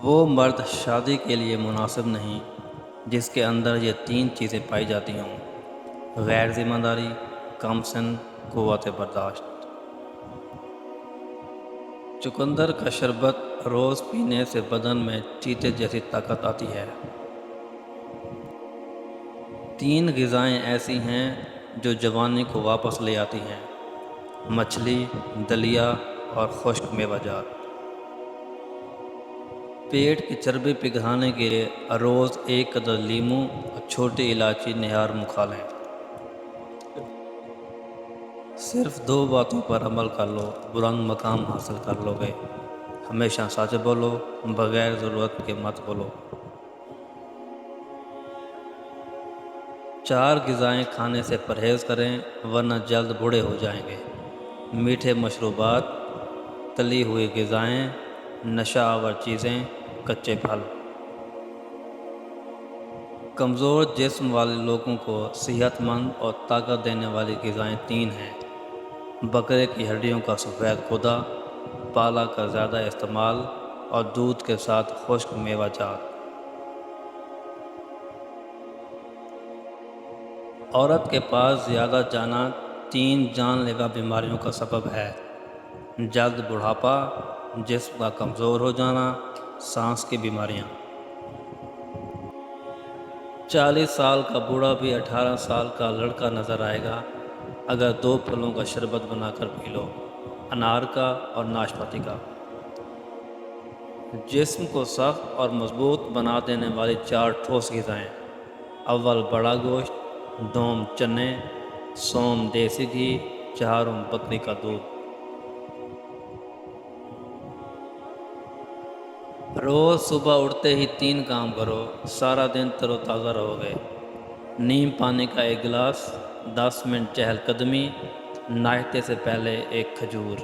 وہ مرد شادی کے لیے مناسب نہیں جس کے اندر یہ 3 چیزیں پائی جاتی ہوں: غیر ذمہ داری، کم سن، قوت برداشت۔ چقندر کا شربت روز پینے سے بدن میں چیتے جیسی طاقت آتی ہے۔ 3 غذائیں ایسی ہیں جو جوانی کو واپس لے آتی ہیں: مچھلی، دلیا اور خشک میوہ جات۔ پیٹ کی چربی پگھلانے کے لیے روز 1 قدر لیموں اور چھوٹی الائچی نہار منہ کھا لیں۔ صرف 2 باتوں پر عمل کر لو، بلند مقام حاصل کر لو گے۔ ہمیشہ سچ بولو، بغیر ضرورت کے مت بولو۔ 4 غذائیں کھانے سے پرہیز کریں ورنہ جلد بوڑھے ہو جائیں گے: میٹھے مشروبات، تلی ہوئی غذائیں، نشہ آور چیزیں، کچے پھل۔ کمزور جسم والے لوگوں کو صحت مند اور طاقت دینے والی غذائیں 3 ہیں: بکرے کی ہڈیوں کا سفید غدہ، پالک کا زیادہ استعمال اور دودھ کے ساتھ خشک میوہ جات۔ عورت کے پاس زیادہ جانا 3 جان لیوا بیماریوں کا سبب ہے: جلد بڑھاپا، جسم کا کمزور ہو جانا، سانس کی بیماریاں۔ 40 سال کا بوڑھا بھی 18 سال کا لڑکا نظر آئے گا اگر 2 پھلوں کا شربت بنا کر پی لو: انار کا اور ناشپاتی کا۔ جسم کو سخت اور مضبوط بنا دینے والی 4 ٹھوس غذائیں: اول بڑا گوشت، دوم چنے، سوم دیسی گھی، چہارم بکری کا دودھ۔ روز صبح اٹھتے ہی 3 کام کرو، سارا دن تر و تازہ رہو گے: نیم پانی کا 1 گلاس، 10 منٹ چہل قدمی، ناشتے سے پہلے 1 کھجور۔